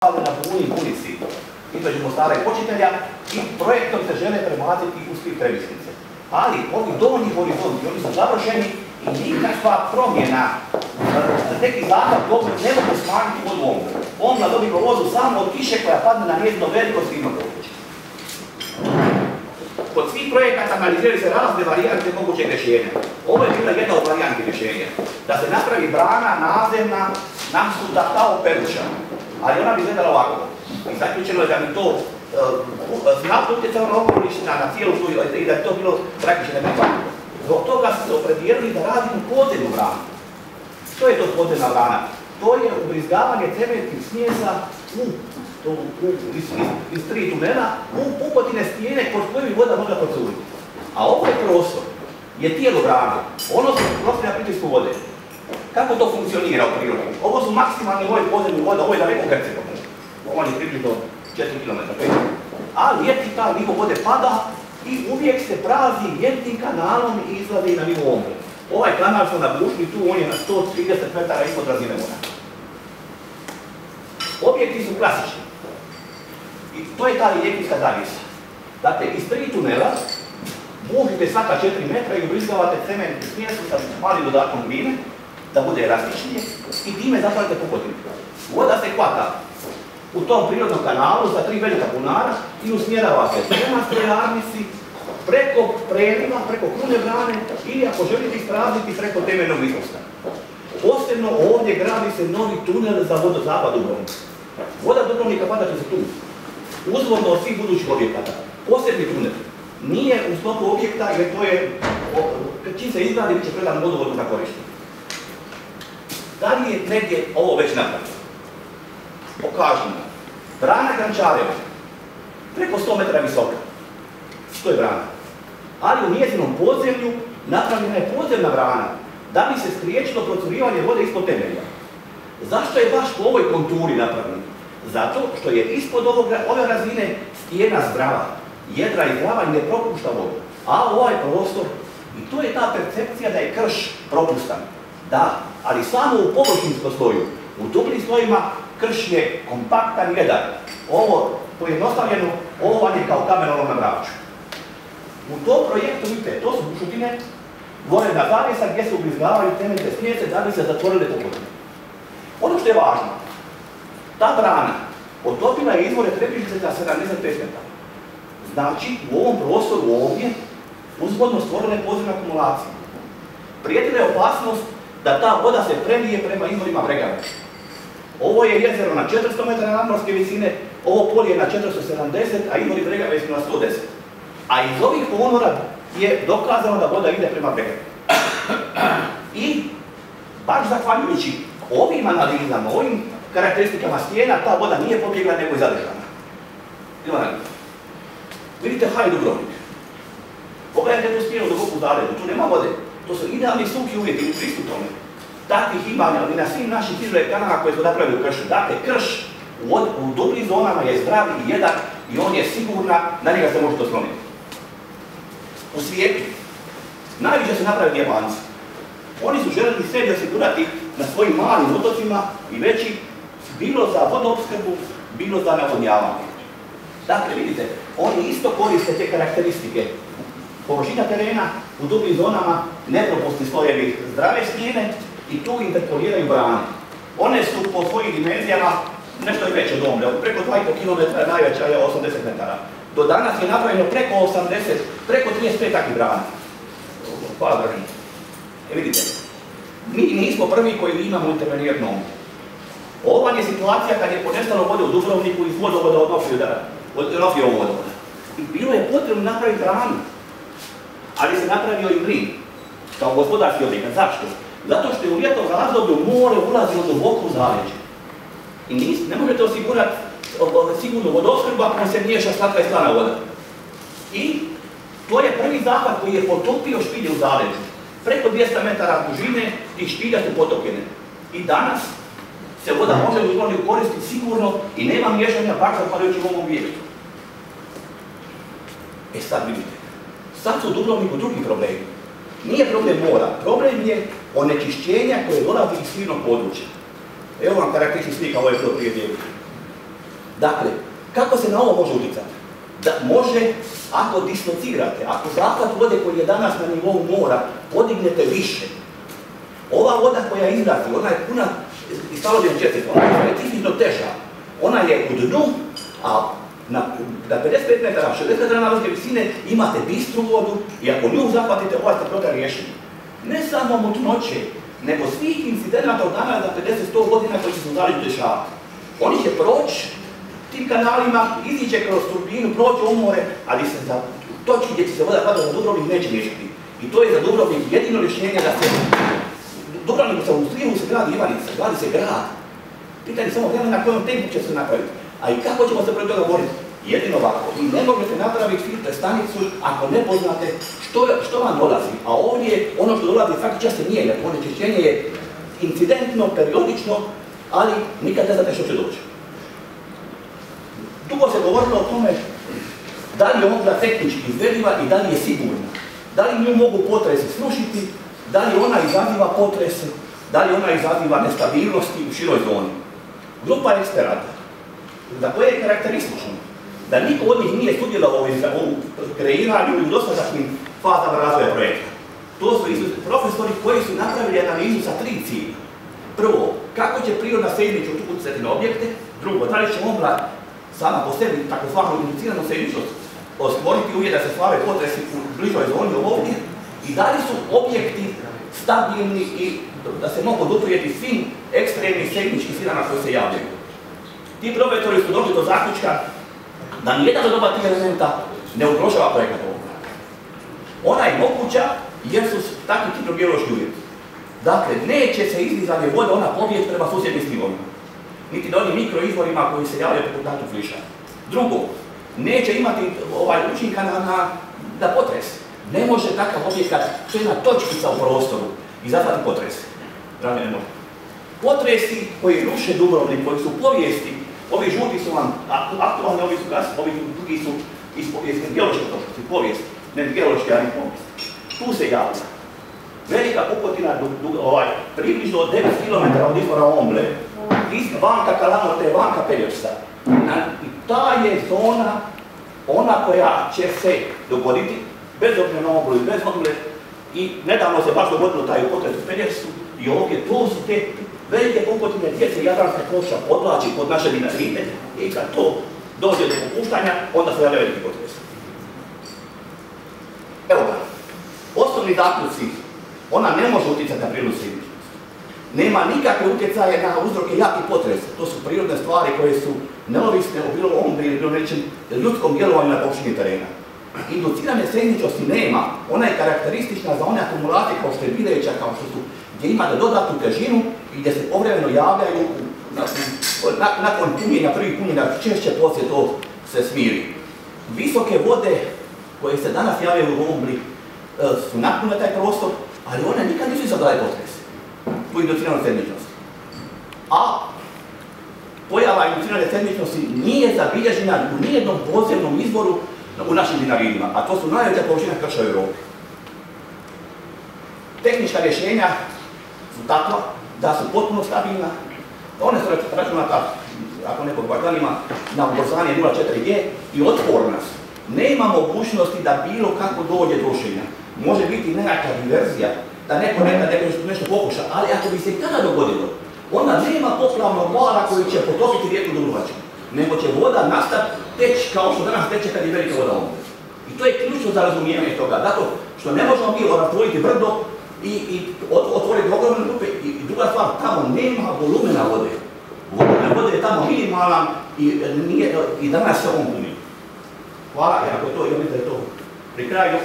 na Buni ulici između Mostara i Počitelja i projektom se žele prebaciti u Split Trebišnice. Ali ovi donji horizonti, oni su završeni i nikakva promjena, neki zahvat dobro ne mogu smanjiti vodu Ombla. Ombla dobiva vodu samo od kiše koja padne na njezino veliko slivno područje. Kod svih projekata analiziraju se razne varijante mogućeg rješenja. Ovo je bila jedna od varijanti rješenja. Da se napravi brana nadzemna nasuta kao Peruća. Ali ona bi izgledala ovako. I zaključeno je da bi to znatno utjecalo na okoliš, na cijelu tu, i da je to bilo praktično neprihvatljivo. Zbog toga su se opredijelili da radimo podzemnu branu. Što je to podzemna brana? To je ubrizgavanje cementnih smjesa iz 3 tunela u pukotine stijene kod koje bi voda mogla procuriti. A ovaj prostor je tijelo brane. Ono se prostor na pritisku vode. Kako to funkcionira u prirodi? Ovo su maksimalni nivoji podzemnih voda, ovo je daleko u Hercegovini. Ovo je približno 4 km. A ljeti taj nivo vode pada i uvijek se prazni ljetnim kanalom i izlazi na nivo Omble. Ovaj kanal smo nabušili tu, on je na 130 metara ispod razine mora. Objekti su klasični. I to je ta ljepinska zavjesa. Dakle, iz 3 tunela bušite svaka 4 metra i ubrizgavate cementnu smjesu sa malim dodatkom gline, da bude elastičnije i time zatvarate pukotinu. Voda se hvata u tom prirodnom kanalu sa 3 velika bunara i usmjerava se prema strojarnici, preko preliva, preko krune brane ili ako želite isprazniti preko temeljnog izmosta. Posebno ovdje gradi se novi tunel za vodozapad Dubrovnika. Voda Dubrovnika pada će se tu, uzvodno od svih budućih objekata. Posebni tunel. Nije u sklopu objekta jer to je, čim se izgradi, bit će predan vodovodu na korištenje. Da li je negdje ovo već napravljeno? Pokažemo. Brana Grančarevo, preko 100 metara visoka. To je brana. Ali u njezinom podzemlju napravljena je podzemna brana, da bi se spriječilo procurivanje vode ispod temelja. Zašto je baš po ovoj konturi napravljeno? Zato što je ispod ove razine stijena zdrava, jedra i zdrava i ne propušta vodu. A ovaj prostor, i to je ta percepcija da je krš propustan. Da, ali samo u površinskom sloju. U dubljim slojima krš je kompaktan i jedan. Ovo pojednostavljeno, ovo vam je kao kamenolom na Braču. U tom projektu, vidite, to su bušotine, vorena zavjesa gdje se ubrizgavaju temeljne smjese da bi se zatvorile pukotine. Ono što je važno, ta brana otopila je izvore Trebišnice za 75 metara. Znači, u ovom prostoru ovdje uzvodno stvorene podzemne akumulacije. Prijetila je opasnost da ta voda se prelije prema izvorima Bregave. Ovo je jezero na 400 metara nadmorske visine, ovo polje je na 470, a izvori Bregave su na 110. A iz ovih ponora je dokazano da voda ide prema Bregavi. I baš zahvaljujući ovim analizama, ovim karakteristikama stijena, ta voda nije pobjegla nego je zadržana. Vidite Haj Dubrovnik. Pogledajte tu stijenu duboko u zaleđu, tu nema vode. To su idealni suhi uvjeti u pristup tome. Takvih imanja, ali na svim naših izvore kanala koje smo napravili u kršu. Dakle, krš u dubljim zonama je zdrav i jedan i on je sigurna, na njega se možete osloniti. U svijetu najviše se napravili Japanci. Oni su želeli sebi osigurati na svojim malim otocima i veći, bilo za vodoopskrbu, bilo za navodnjavanje. Dakle, vidite, oni isto koriste te karakteristike. Površina terena u dubljim zonama, nepropusni slojevi zdrave stijene i tu interpoliraju brane. One su po svojim dimenzijama nešto i veće od Omble, preko 2,5 km, najveća je 80 metara. Do danas je napravljeno preko 80, preko 35 takvih brana. Hvala držim. Vidite, mi nismo prvi koji imamo intervenirati na Omble. Ova je situacija kad je ponestalo vode u Dubrovniku iz vodovoda od Nofijevog vodovoda. I bilo je potrebno napraviti branu. Ali se napravio i mlin, kao gospodarski objekat. Zašto? Zato što je u ljetnom razdoblju more ulazilo duboko u zaleđe. I ne možete osigurati sigurnu vodoopskrbu ako se miješa slatka i slana voda. I to je prvi zahvat koji je potopio špilje u zaleđu. Preko 200 metara dužine tih špilja su potopljene. I danas se voda može u Dubrovniku koristiti sigurno i nema miješanja baš zahvaljujući u ovom objektu. E sad vidite. Sad su u Dubrovniku drugi problemi. Nije problem mora, problem je onečišćenja koje dolazi iz slivnog područja. Evo vam karakteristična slika, ovo je bilo prije 2 godine. Dakle, kako se na ovo može utjecati? Da može, ako dislocirate, ako zahvat vode koji je danas na nivou mora podignete više, ova voda koja izlazi, ona je puna stalovinom čestica, ona je specifično teža. Ona je u dnu, a na 55 metara, 60 metara nadmorske visine imate bistru vodu i ako nju zahvatite, ovaj ste problem riješeni. Ne samo mutnoće, nego svih incidenata od danas za 50-100 godina koji će se u zaljevu dešavati. Oni će proći tim kanalima, iziće kroz turbinu, proći u more, ali se za točki gdje će se voda padati za Dubrovnik neće riješiti. I to je za Dubrovnik jedino rješenje da se... Dubrovnik u slivu se gradi Ivanica, gradi se grad. Pitanje samo vremena na kojem tempu će se napraviti. A i kako ćemo se protiv toga boriti? Jedino ovako. Vi ne možete napraviti filtre stanicu ako ne poznate što vam dolazi. A ovdje ono što dolazi svaki čas se mijenja. Onečišćenje je incidentno, periodično, ali nikad ne znate što će doći. Dugo se govorilo o tome da li je ona tehnički izvediva i da li je sigurna. Da li nju mogu potresi srušiti, da li ona izaziva potrese, da li ona izaziva nestabilnosti u široj zoni. Grupa eksperata, za koje je karakteristično da niko od njih nije sudjelovao u kreiranju i u dosadašnjim fazama razvoja projekta. To su profesori koji su napravili analizu sa 3 cilja. Prvo, kako će prirodna seizmičnost utjecati na objekte. Drugo, da li će ona sama po sebi takozvanu induciranu seizmičnost stvoriti uvjet da se stvaraju potresi u bližoj zoni ovdje i da li su objekti stabilni i da se mogu doprijeti svim ekstremnim seizmičkim silama koji se javljaju. Ti profesori su došli do zaključka da nijedan od oba tih elementa ne ugrožava projekat ovoga. Ona je moguća jer su takvi hidrogeološki uvjeti. Dakle, neće se izlizanje vode ona pobijeti prema susjednim slivovima, niti na onim mikroizvorima koji se javljaju poput NATO Fliša. Drugo, neće imati učinka na potres. Ne može takav objekat, što je jedna točkica u prostoru, izazvati potres. Dragi, ne može. Potresi koji ruše Dubrovnik, koji su povijesti, ovi žuti su vam aktualni, ovi su gasi, ovi drugi su iz geološke prošlosti, povijesti, ne geološke, ali povijesti. Tu se javlja. Velika pukotina, približno 9 km od izvora Omble, vanka Kalamote, vanka Pelješca. I ta je zona, ona koja će se dogoditi, bez obzira na Omblu i bez Omble, i nedavno se baš dogodilo taj potres u Pelješcu, i ovdje to su te velike pukotine gdje se Jadranska ploča podvlači pod naše dinarite i kad to dođe do popuštanja, onda se javlja veliki potres. Evo ga, osnovni zaključci, ona ne može utjecati na prirodnu seizmičnost. Nema nikakve utjecaje na uzroke jakih potresa. To su prirodne stvari koje su neovisne o bilo Ombli ili bilo nečem ljudskom djelovanju na površini terena. Inducirane seizmičnosti nema, ona je karakteristična za one akumulacije kao što je Bileća, kao što su gdje ima dodatnu težinu i gdje se povremeno javljaju nakon punjenja, prvih punjenja, češće poslije to se smiri. Visoke vode koje se danas javljaju u Ombli su napune taj prostor, ali one nikad nisu izazvale potres, tu induciranu seizmičnost. A pojava inducirane seizmičnosti nije zabilježena u nijednom podzemnom izvoru u našim dinaridima, a to su najveća površina krša u Europi. Tehnička rješenja su takva da su potpuno stabilna, one su računata, ako nekog zanima, na ubrzanje 0,4G i otporna su. Nema mogućnosti da bilo kako dođe do rušenja. Može biti nekakva diverzija, da neko nekad nešto pokuša, ali ako bi se kada dogodilo, onda nema poplavnog vala koji će potopiti rijeku Dubrovačku, nego će voda nastati teći kao što danas teče kad je velika voda Omble. I to je ključno za razumijevanje toga, zato što ne možemo mi otvoriti brdo i otvoriti ogromne rupe. I druga stvar, tamo nema volumena vode. Volumena vode je tamo minimalan i danas se on puni. Hvala, ako to, ja mislim da je to pri kraju.